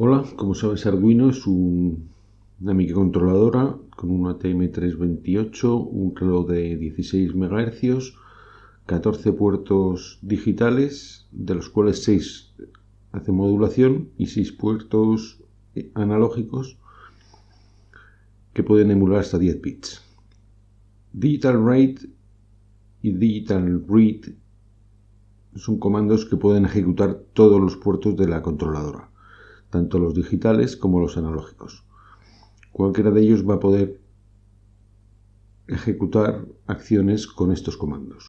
Hola, como sabes, Arduino es una microcontroladora con una TM328, un reloj de 16 MHz, 14 puertos digitales, de los cuales 6 hacen modulación y 6 puertos analógicos que pueden emular hasta 10 bits. Digital Write y Digital Read son comandos que pueden ejecutar todos los puertos de la controladora, tanto los digitales como los analógicos. Cualquiera de ellos va a poder ejecutar acciones con estos comandos.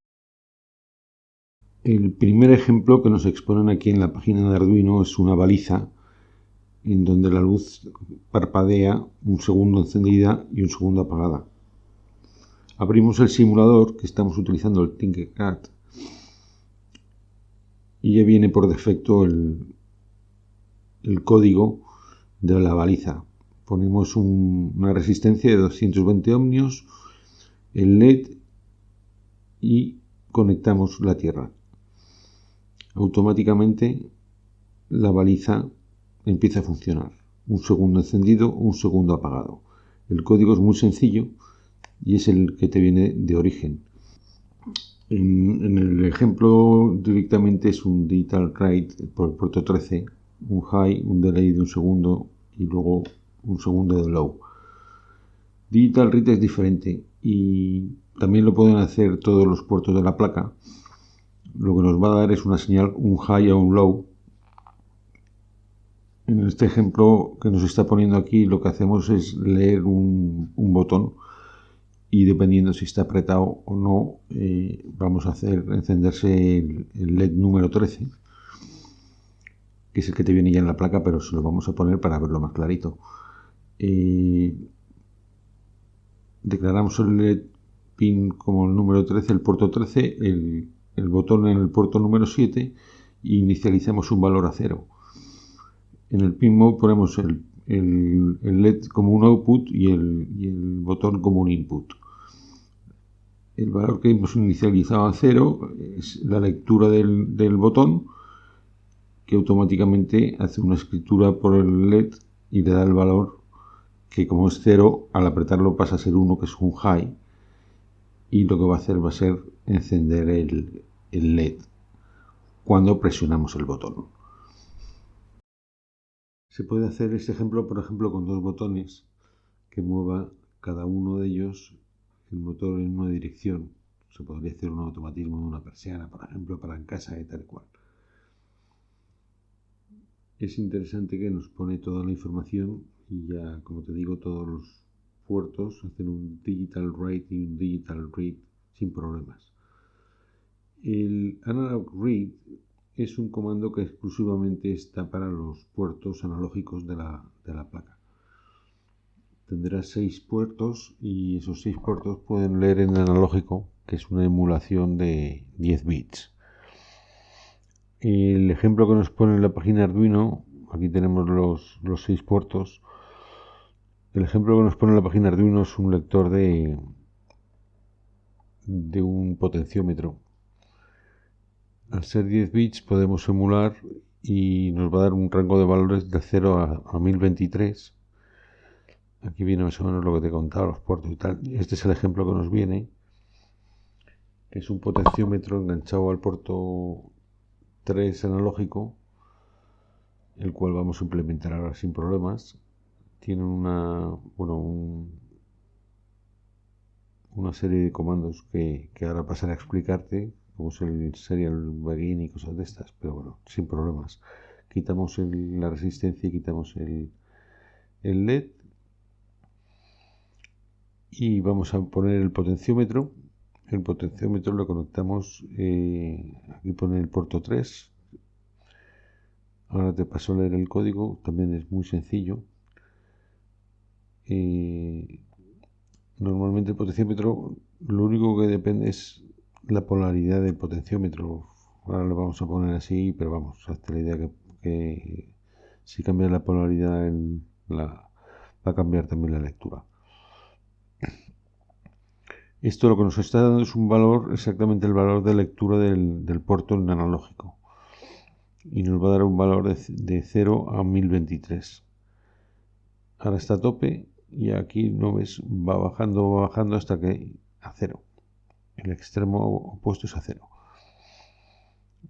El primer ejemplo que nos exponen aquí en la página de Arduino es una baliza en donde la luz parpadea un segundo encendida y un segundo apagada. Abrimos el simulador, que estamos utilizando el Tinkercad, y ya viene por defecto el código de la baliza. Ponemos una resistencia de 220 ohmios, el LED y conectamos la tierra. Automáticamente la baliza empieza a funcionar. Un segundo encendido, un segundo apagado. El código es muy sencillo y es el que te viene de origen. En el ejemplo directamente es un Digital Write por el puerto 13, un high, un delay de un segundo y luego un segundo de low. Digital Read es diferente y también lo pueden hacer todos los puertos de la placa. Lo que nos va a dar es una señal, un high o un low. En este ejemplo que nos está poniendo aquí, lo que hacemos es leer un botón y dependiendo si está apretado o no, vamos a hacer encenderse el LED número 13, que es el que te viene ya en la placa, pero se lo vamos a poner para verlo más clarito. Declaramos el LED pin como el número 13, el puerto 13, el botón en el puerto número 7 e inicializamos un valor a 0. En el pin mode ponemos el LED como un output y el botón como un input. El valor que hemos inicializado a 0 es la lectura del botón, que automáticamente hace una escritura por el LED y le da el valor que, como es 0, al apretarlo pasa a ser 1, que es un high, y lo que va a hacer va a ser encender el LED cuando presionamos el botón. Se puede hacer este ejemplo, por ejemplo, con dos botones que mueva cada uno de ellos el motor en una dirección. Se podría hacer un automatismo de una persiana, por ejemplo, para en casa y tal cual. Es interesante que nos pone toda la información y ya, como te digo, todos los puertos hacen un Digital Write y un Digital Read sin problemas. El Analog Read es un comando que exclusivamente está para los puertos analógicos de la placa. Tendrá 6 puertos y esos 6 puertos pueden leer en analógico, que es una emulación de 10 bits. El ejemplo que nos pone en la página Arduino, aquí tenemos los 6 puertos. El ejemplo que nos pone en la página Arduino es un lector de un potenciómetro. Al ser 10 bits podemos emular y nos va a dar un rango de valores de 0 a 1023. Aquí viene más o menos lo que te he contado, los puertos y tal. Este es el ejemplo que nos viene, que es un potenciómetro enganchado al puerto 3 analógico, el cual vamos a implementar ahora sin problemas. Tiene una serie de comandos que ahora pasaré a explicarte, como es el serial begin y cosas de estas, pero bueno, sin problemas. Quitamos la resistencia y quitamos el LED y vamos a poner el potenciómetro. El potenciómetro lo conectamos, aquí pone el puerto 3. Ahora te paso a leer el código, también es muy sencillo. Normalmente el potenciómetro, lo único que depende es la polaridad del potenciómetro. Ahora lo vamos a poner así, pero vamos, hazte la idea que si cambia la polaridad va a cambiar también la lectura. Esto lo que nos está dando es un valor, exactamente el valor de lectura del puerto en analógico. y nos va a dar un valor de 0 a 1023. Ahora está a tope y aquí no ves, va bajando hasta que a 0. El extremo opuesto es a 0.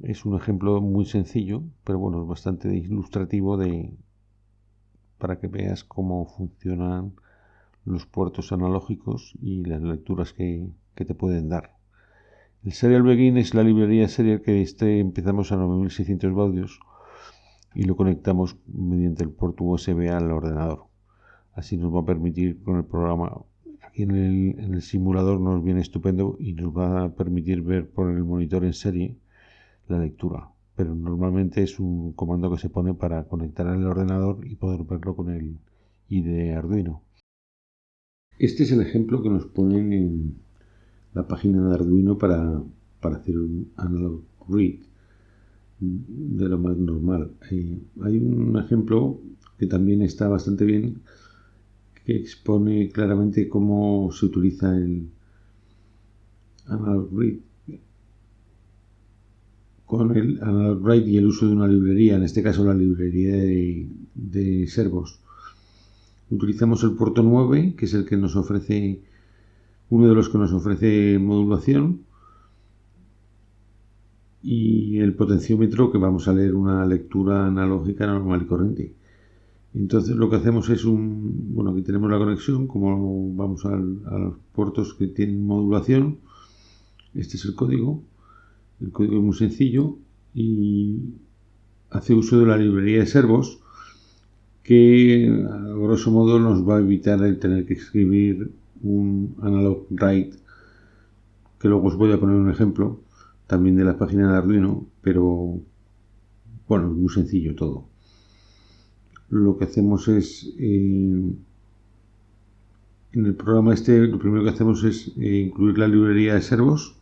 Es un ejemplo muy sencillo, pero bueno, es bastante ilustrativo para que veas cómo funcionan los puertos analógicos y las lecturas que te pueden dar. El Serial Begin es la librería serial que empezamos a 9600 baudios y lo conectamos mediante el puerto USB al ordenador. Así nos va a permitir con el programa, aquí en el simulador nos viene estupendo y nos va a permitir ver por el monitor en serie la lectura. Pero normalmente es un comando que se pone para conectar al ordenador y poder verlo con el IDE Arduino. Este es el ejemplo que nos ponen en la página de Arduino para hacer un analog read de lo más normal. Hay un ejemplo que también está bastante bien, que expone claramente cómo se utiliza el analog read con el analog write y el uso de una librería, en este caso la librería de servos. Utilizamos el puerto 9, que es el que nos ofrece, uno de los que nos ofrece modulación, y el potenciómetro, que vamos a leer una lectura analógica normal y corriente. Entonces lo que hacemos es aquí tenemos la conexión, como vamos a los puertos que tienen modulación. Este es el código es muy sencillo y hace uso de la librería de servos, que a grosso modo nos va a evitar el tener que escribir un analog write, que luego os voy a poner un ejemplo también de la página de Arduino, pero bueno, es muy sencillo todo. Lo que hacemos es en el programa lo primero que hacemos es incluir la librería de servos,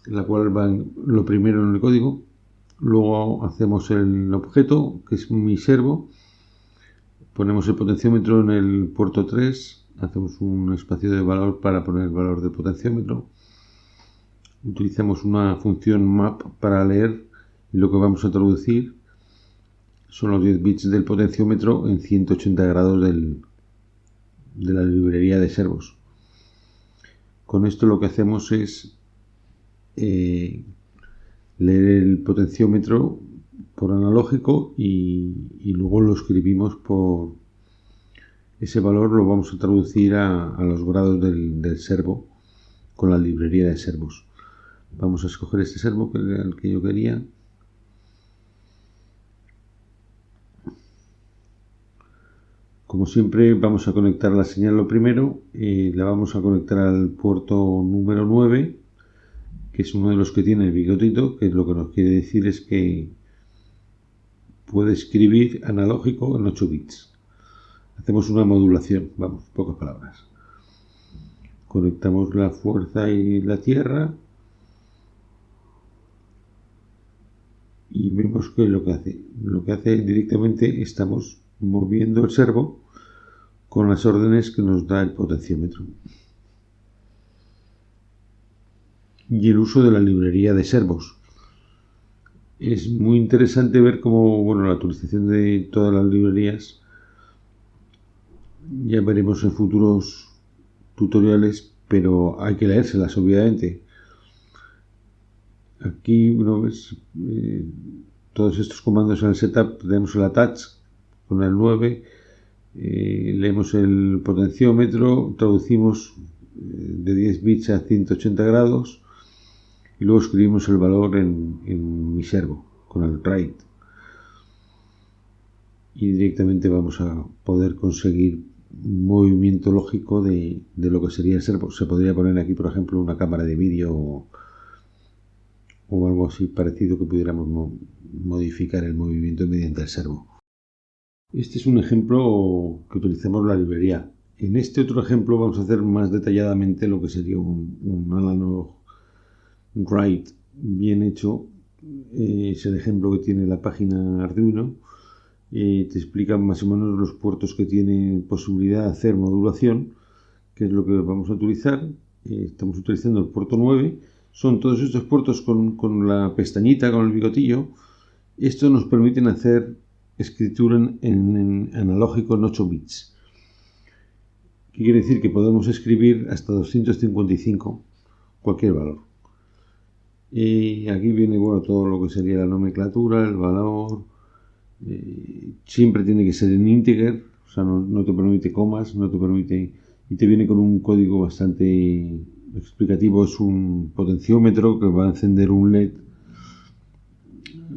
la cual va lo primero en el código. Luego hacemos el objeto, que es mi servo, ponemos el potenciómetro en el puerto 3, hacemos un espacio de valor para poner el valor del potenciómetro, utilizamos una función map para leer y lo que vamos a traducir son los 10 bits del potenciómetro en 180 grados de la librería de servos. Con esto lo que hacemos es leer el potenciómetro por analógico y luego lo escribimos por ese valor, lo vamos a traducir a los grados del servo con la librería de servos. Vamos a escoger este servo, que era el que yo quería. Como siempre vamos a conectar la señal lo primero, la vamos a conectar al puerto número 9, que es uno de los que tiene el bigotito, que lo que nos quiere decir es que puede escribir analógico en 8 bits. Hacemos una modulación, vamos, pocas palabras. Conectamos la fuerza y la tierra y vemos que lo que hace directamente, estamos moviendo el servo con las órdenes que nos da el potenciómetro. Y el uso de la librería de servos. Es muy interesante ver cómo, la utilización de todas las librerías, ya veremos en futuros tutoriales, pero hay que leérselas, obviamente. Aquí ves todos estos comandos en el setup. Tenemos el attach con el 9, leemos el potenciómetro, traducimos de 10 bits a 180 grados y luego escribimos el valor en mi servo con el write, y directamente vamos a poder conseguir un movimiento lógico de lo que sería el servo. Se podría poner aquí, por ejemplo, una cámara de vídeo o algo así parecido, que pudiéramos modificar el movimiento mediante el servo. Este es un ejemplo que utilizamos la librería. En este otro ejemplo vamos a hacer más detalladamente lo que sería un analog write bien hecho. Es el ejemplo que tiene la página Arduino. Te explica más o menos los puertos que tienen posibilidad de hacer modulación, que es lo que vamos a utilizar. Estamos utilizando el puerto 9. son todos estos puertos con la pestañita, con el bigotillo. Esto nos permiten hacer escritura en analógico en 8 bits. ¿Qué quiere decir? Que podemos escribir hasta 255 cualquier valor. Y aquí viene todo lo que sería la nomenclatura, el valor. Siempre tiene que ser en integer, o sea, no te permite comas, no te permite, y te viene con un código bastante explicativo. Es un potenciómetro que va a encender un LED,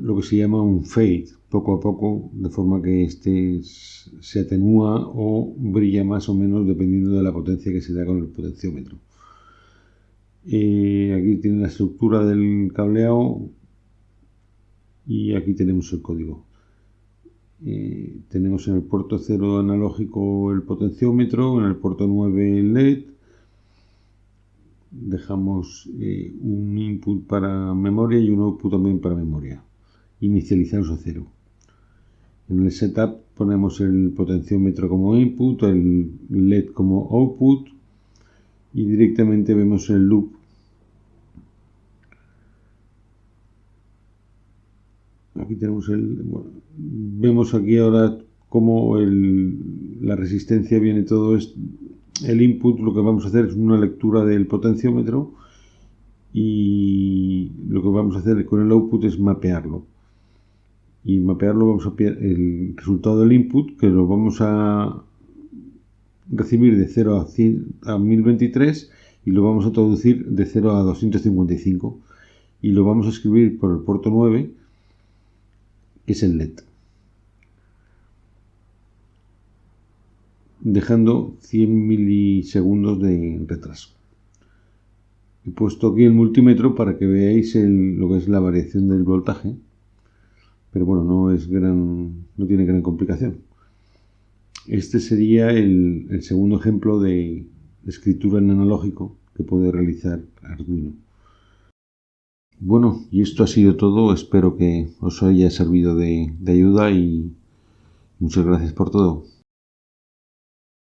lo que se llama un fade, poco a poco, de forma que se atenúa o brilla más o menos dependiendo de la potencia que se da con el potenciómetro. Aquí tiene la estructura del cableado y aquí tenemos el código. Tenemos en el puerto 0 analógico el potenciómetro, en el puerto 9 el LED. Dejamos un input para memoria y un output también para memoria. Inicializados a 0. En el setup ponemos el potenciómetro como input, el LED como output y directamente vemos el loop. Aquí tenemos vemos aquí ahora cómo la resistencia viene todo esto. El input, lo que vamos a hacer es una lectura del potenciómetro y lo que vamos a hacer con el output es mapearlo. Y mapearlo vamos a mapear el resultado del input, que lo vamos a recibir de 0 a 1023 y lo vamos a traducir de 0 a 255 y lo vamos a escribir por el puerto 9, que es el LED, dejando 100 milisegundos de retraso. He puesto aquí el multímetro para que veáis lo que es la variación del voltaje, pero bueno, no tiene gran complicación. Este sería el segundo ejemplo de escritura en analógico que puede realizar Arduino. Bueno, y esto ha sido todo. Espero que os haya servido de ayuda y muchas gracias por todo.